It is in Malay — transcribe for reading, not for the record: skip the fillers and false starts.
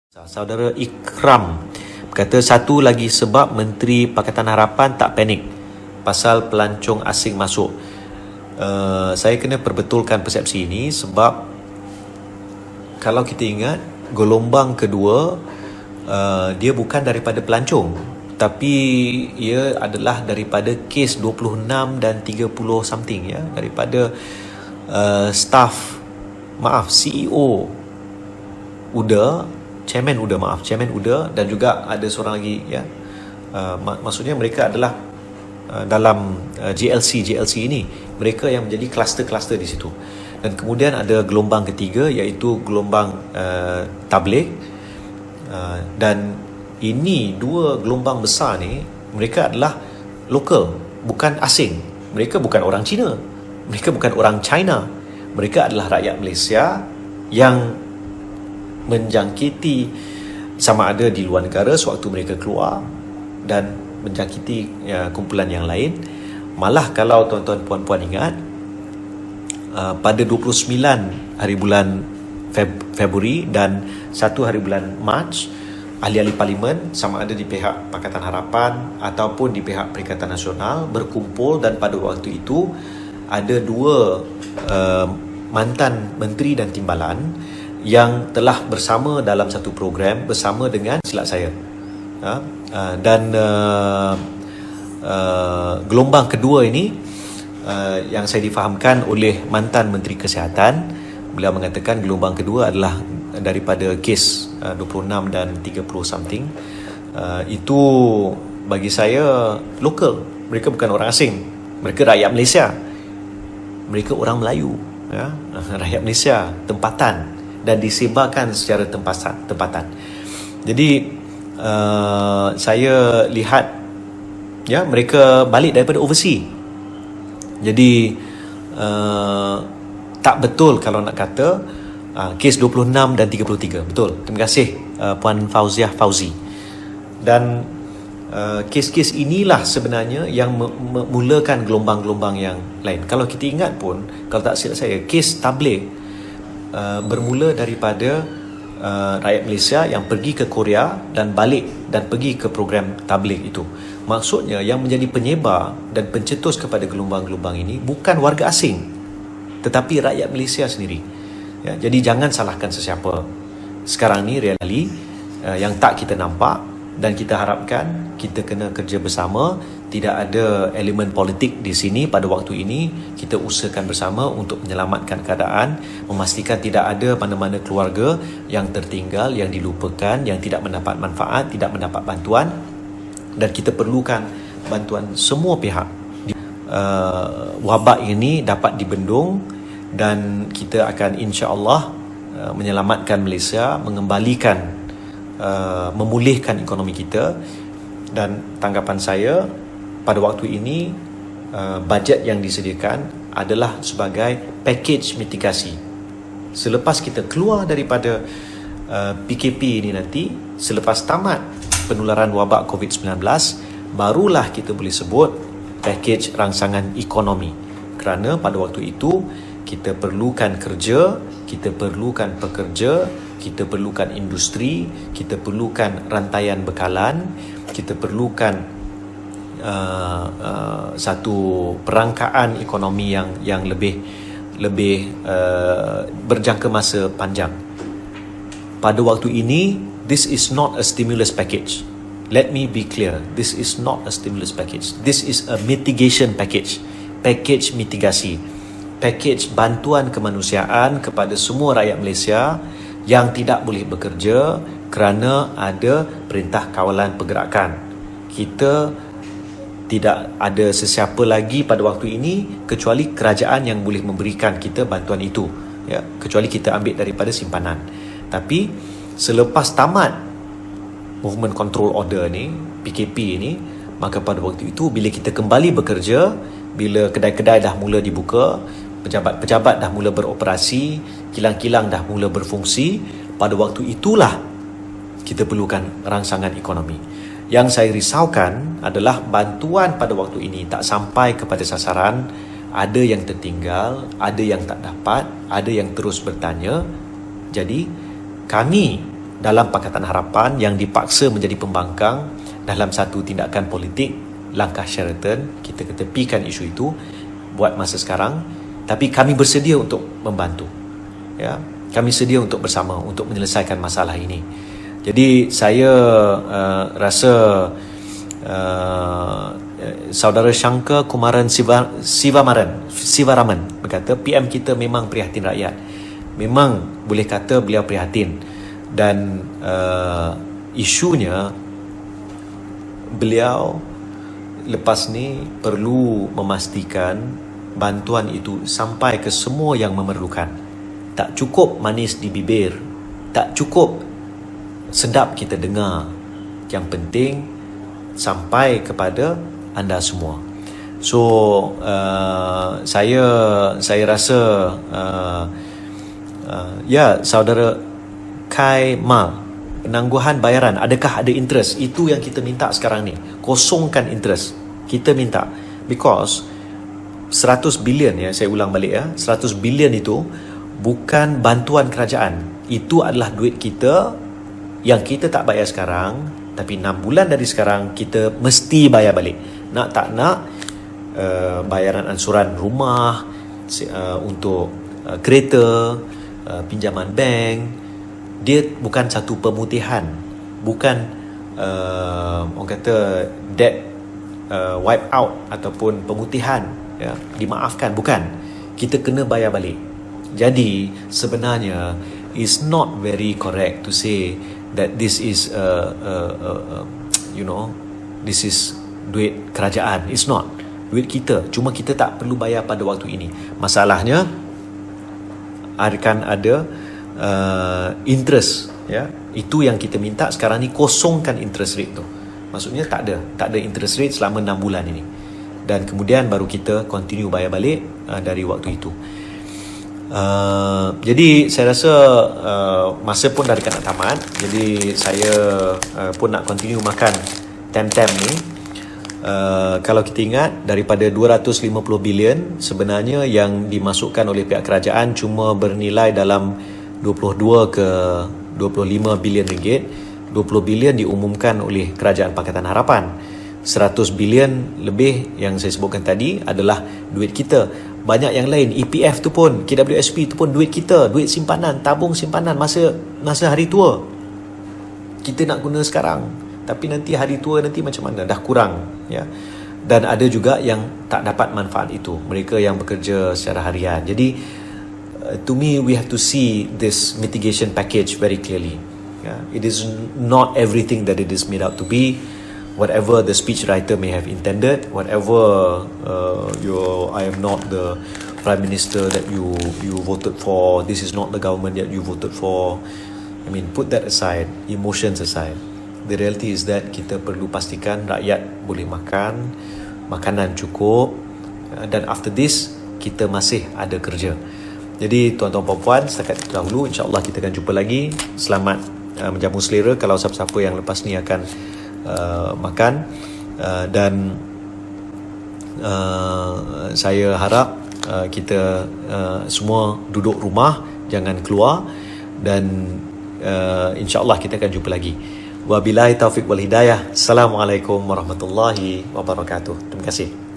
Saudara Ikram kata satu lagi sebab Menteri Pakatan Harapan tak panik pasal pelancong asing masuk. Saya kena perbetulkan persepsi ini sebab kalau kita ingat gelombang kedua dia bukan daripada pelancong, tapi ia adalah daripada kes 26 dan 30 something ya, daripada CEO Chairman UDA dan juga ada seorang lagi ya. Maksudnya mereka adalah dalam GLC ini mereka yang menjadi kluster-kluster di situ. Dan kemudian ada gelombang ketiga iaitu gelombang tabligh, dan ini dua gelombang besar ni mereka adalah lokal, bukan asing. Mereka bukan orang Cina, mereka bukan orang China, mereka adalah rakyat Malaysia yang menjangkiti sama ada di luar negara sewaktu mereka keluar dan menjangkiti kumpulan yang lain. Malah kalau tuan-tuan puan-puan ingat, pada 29 hari bulan Februari dan 1 hari bulan Mac, ahli-ahli parlimen sama ada di pihak Pakatan Harapan ataupun di pihak Perikatan Nasional berkumpul, dan pada waktu itu ada dua mantan menteri dan timbalan yang telah bersama dalam satu program bersama dengan silap saya. Dan gelombang kedua ini yang saya difahamkan oleh mantan Menteri Kesihatan, beliau mengatakan gelombang kedua adalah daripada kes 26 dan 30 something. Itu bagi saya lokal. Mereka bukan orang asing, mereka rakyat Malaysia, mereka orang Melayu ya, rakyat Malaysia tempatan, dan disebarkan secara tempatan. Jadi saya lihat ya, mereka balik daripada overseas. Jadi tak betul kalau nak kata kes 26 dan 33. Betul. Terima kasih Puan Fauziah Fauzi. Dan kes-kes inilah sebenarnya yang memulakan gelombang-gelombang yang lain. Kalau kita ingat pun, kalau tak silap saya, kes tabligh bermula daripada rakyat Malaysia yang pergi ke Korea dan balik dan pergi ke program tabligh itu. Maksudnya yang menjadi penyebar dan pencetus kepada gelombang-gelombang ini bukan warga asing, tetapi rakyat Malaysia sendiri ya. Jadi jangan salahkan sesiapa. Sekarang ni realiti yang tak kita nampak, dan kita harapkan kita kena kerja bersama. Tidak ada elemen politik di sini pada waktu ini. Kita usahakan bersama untuk menyelamatkan keadaan, memastikan tidak ada mana-mana keluarga yang tertinggal, yang dilupakan, yang tidak mendapat manfaat, tidak mendapat bantuan. Dan kita perlukan bantuan semua pihak. Wabak ini dapat dibendung, dan kita akan insya-Allah menyelamatkan Malaysia, mengembalikan, memulihkan ekonomi kita. Dan tanggapan saya pada waktu ini, bajet yang disediakan adalah sebagai package mitigasi. Selepas kita keluar daripada PKP ini nanti, selepas tamat penularan wabak COVID-19, barulah kita boleh sebut package rangsangan ekonomi. Kerana pada waktu itu kita perlukan kerja, kita perlukan pekerja, kita perlukan industri, kita perlukan rantaian bekalan, kita perlukan satu perangkaan ekonomi yang lebih berjangka masa panjang. Pada waktu ini, this is not a stimulus package. Let me be clear, this is not a stimulus package. This is a mitigation package. Package mitigasi, package bantuan kemanusiaan kepada semua rakyat Malaysia yang tidak boleh bekerja kerana ada perintah kawalan pergerakan. Kita tidak ada sesiapa lagi pada waktu ini kecuali kerajaan yang boleh memberikan kita bantuan itu ya, kecuali kita ambil daripada simpanan. Tapi selepas tamat Movement Control Order ni, PKP ni, maka pada waktu itu bila kita kembali bekerja, bila kedai-kedai dah mula dibuka, pejabat-pejabat dah mula beroperasi, kilang-kilang dah mula berfungsi, pada waktu itulah kita perlukan rangsangan ekonomi. Yang saya risaukan adalah bantuan pada waktu ini tak sampai kepada sasaran. Ada yang tertinggal, ada yang tak dapat, ada yang terus bertanya. Jadi kami dalam Pakatan Harapan yang dipaksa menjadi pembangkang dalam satu tindakan politik, langkah Sheraton. Kita ketepikan isu itu buat masa sekarang, tapi kami bersedia untuk membantu, ya. Kami sedia untuk bersama untuk menyelesaikan masalah ini. Jadi saya rasa Saudara Shankar Kumaran Sivaraman berkata PM kita memang prihatin rakyat. Memang boleh kata beliau prihatin, dan isunya beliau lepas ni perlu memastikan bantuan itu sampai ke semua yang memerlukan. Tak cukup manis di bibir, tak cukup sedap kita dengar. Yang penting sampai kepada anda semua. So saya rasa ya, saudara Kai Mal, penangguhan bayaran, adakah ada interest? Itu yang kita minta sekarang ni. Kosongkan interest. Kita minta, because 100 bilion, ya, saya ulang balik, ya, 100 bilion itu bukan bantuan kerajaan. Itu adalah duit kita yang kita tak bayar sekarang, tapi 6 bulan dari sekarang kita mesti bayar balik. Nak tak nak, bayaran ansuran rumah, untuk kereta, pinjaman bank, dia bukan satu pemutihan, bukan orang kata debt wipe out ataupun pemutihan, ya, dimaafkan, bukan. Kita kena bayar balik. Jadi sebenarnya it's not very correct to say that this is this is duit kerajaan. It's not. Duit kita, cuma kita tak perlu bayar pada waktu ini. Masalahnya akan ada interest, ya. Itu yang kita minta sekarang ni, kosongkan interest rate tu. Maksudnya tak ada interest rate selama 6 bulan ini, dan kemudian baru kita continue bayar balik dari waktu itu. Jadi saya rasa masa pun dah dekat nak tamat. Jadi saya pun nak continue makan tem-tem ni. Kalau kita ingat, daripada 250 bilion sebenarnya yang dimasukkan oleh pihak kerajaan cuma bernilai dalam 22 ke 25 bilion ringgit. 20 bilion diumumkan oleh Kerajaan Pakatan Harapan. 100 bilion lebih yang saya sebutkan tadi adalah duit kita. Banyak yang lain, EPF tu pun, KWSP tu pun duit kita, duit simpanan, tabung simpanan masa hari tua. Kita nak guna sekarang, tapi nanti hari tua nanti macam mana, dah kurang, ya. Dan ada juga yang tak dapat manfaat itu, mereka yang bekerja secara harian. Jadi to me, we have to see this mitigation package very clearly. It is not everything that it is made out to be. Whatever the speechwriter may have intended, whatever I am not the Prime Minister that you voted for, this is not the government that you voted for. I mean, put that aside, emotions aside. The reality is that kita perlu pastikan rakyat boleh makan, makanan cukup, dan after this, kita masih ada kerja. Jadi tuan-tuan puan-puan, setakat itu dahulu, insyaAllah kita akan jumpa lagi. Selamat menjamu selera kalau siapa-siapa yang lepas ni akan makan, dan saya harap kita semua duduk rumah, jangan keluar, dan insya-Allah kita akan jumpa lagi. Wabillahi taufik wal hidayah. Assalamualaikum warahmatullahi wabarakatuh. Terima kasih.